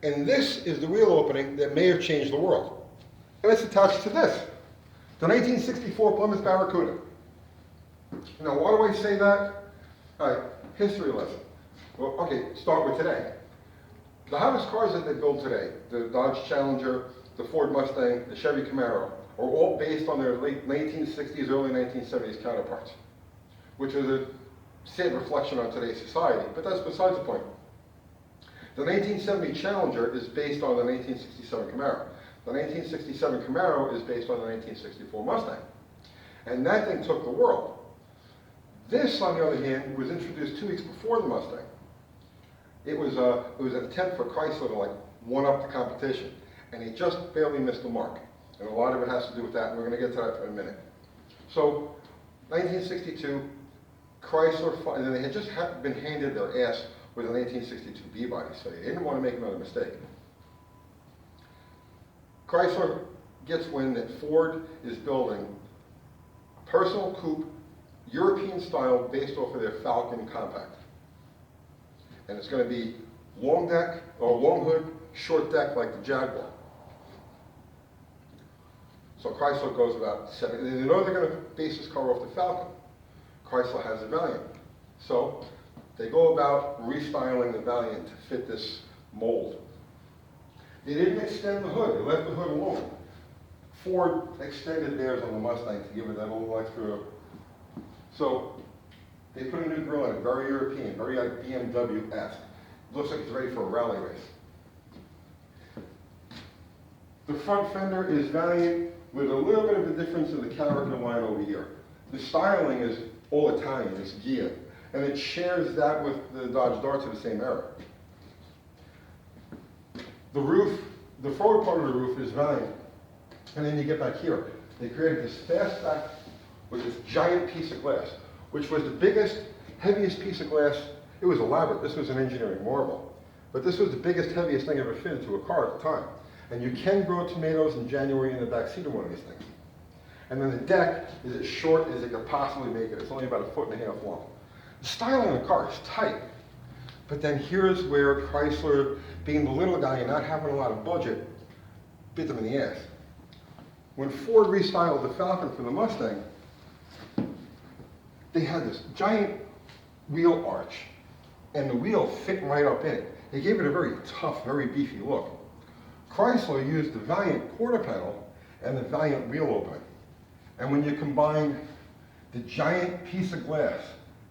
And this is the wheel opening that may have changed the world. And it's attached to this, the 1964 Plymouth Barracuda. Now, why do I say that? All right, history lesson. Well, okay, start with today. The hottest cars that they build today, the Dodge Challenger, the Ford Mustang, the Chevy Camaro, are all based on their late 1960s, early 1970s counterparts, which is a sad reflection on today's society, but that's besides the point. The 1970 Challenger is based on the 1967 Camaro. The 1967 Camaro is based on the 1964 Mustang. And that thing took the world. This, on the other hand, was introduced 2 weeks before the Mustang. It was an attempt for Chrysler to like one-up the competition, and they just barely missed the mark. And a lot of it has to do with that, and we're going to get to that in a minute. So, 1962, Chrysler, and then they had just been handed their ass with a 1962 B-body, so they didn't want to make another mistake. Chrysler gets wind that Ford is building a personal coupe, European style, based off of their Falcon compact. And it's going to be long deck, or long hood, short deck like the Jaguar. So Chrysler goes about 7, they know they're going to base this car off the Falcon. Chrysler has the Valiant. So they go about restyling the Valiant to fit this mold. They didn't extend the hood, they left the hood alone. Ford extended theirs on the Mustang to give it that little extra. So they put a new grille in it, very European, very like BMW-esque. Looks like it's ready for a rally race. The front fender is Valiant with a little bit of a difference in the character line over here. The styling is all Italian, it's Gia, and it shares that with the Dodge Darts of the same era. The roof, the forward part of the roof is Valiant, and then you get back here. They created this fastback with this giant piece of glass, which was the biggest, heaviest piece of glass. It was elaborate. This was an engineering marvel. But this was the biggest, heaviest thing ever fitted to a car at the time. And you can grow tomatoes in January in the back seat of one of these things. And then the deck is as short as it could possibly make it. It's only about 1.5 feet long. The styling of the car is tight. But then here's where Chrysler, being the little guy and not having a lot of budget, bit them in the ass. When Ford restyled the Falcon for the Mustang, they had this giant wheel arch, and the wheel fit right up in it. They gave it a very tough, very beefy look. Chrysler used the Valiant quarter panel and the Valiant wheel opening. And when you combine the giant piece of glass,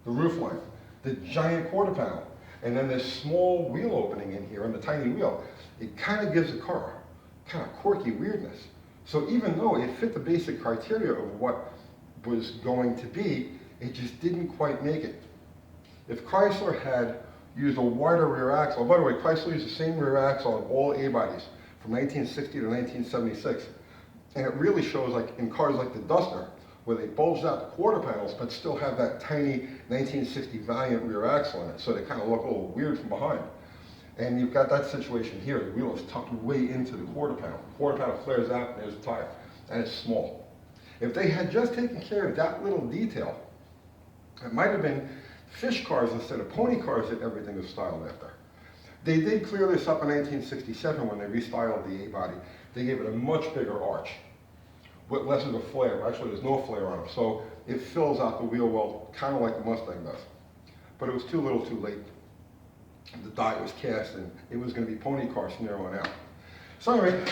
the roof line, the giant quarter panel, and then this small wheel opening in here and the tiny wheel, it kind of gives the car kind of quirky weirdness. So even though it fit the basic criteria of what was going to be, it just didn't quite make it. If Chrysler had used a wider rear axle, by the way, Chrysler used the same rear axle on all A-bodies from 1960 to 1976. And it really shows like in cars like the Duster, where they bulged out the quarter panels, but still have that tiny 1960 Valiant rear axle in it, so they kind of look a little weird from behind. And you've got that situation here. The wheel is tucked way into the quarter panel. The quarter panel flares out, and there's the tire, and it's small. If they had just taken care of that little detail, it might have been fish cars instead of pony cars that everything was styled after. They did clear this up in 1967 when they restyled the A-body. They gave it a much bigger arch with less of a flare. Actually, there's no flare on them, so it fills out the wheel well, kind of like the Mustang does. But it was too little too late. The die was cast, and it was going to be pony cars from there on out. So anyway,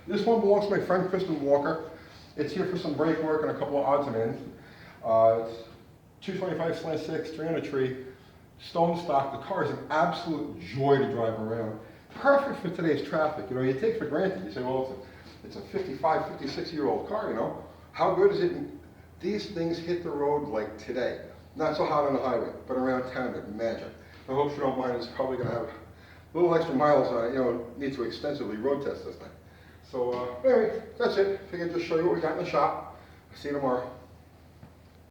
this one belongs to my friend Kristen Walker. It's here for some brake work and a couple of odds and ends. It's 225/6, 300 tree, stone stock. The car is an absolute joy to drive around. Perfect for today's traffic. You know, you take for granted. You say, well, it's a 55, 56-year-old car, you know. How good is it? These things hit the road like today. Not so hot on the highway, but around town, they're magic. I hope you don't mind. It's probably going to have a little extra miles on it. You know, need to extensively road test this thing. So anyway, that's it. Figured just show you what we got in the shop. See you tomorrow.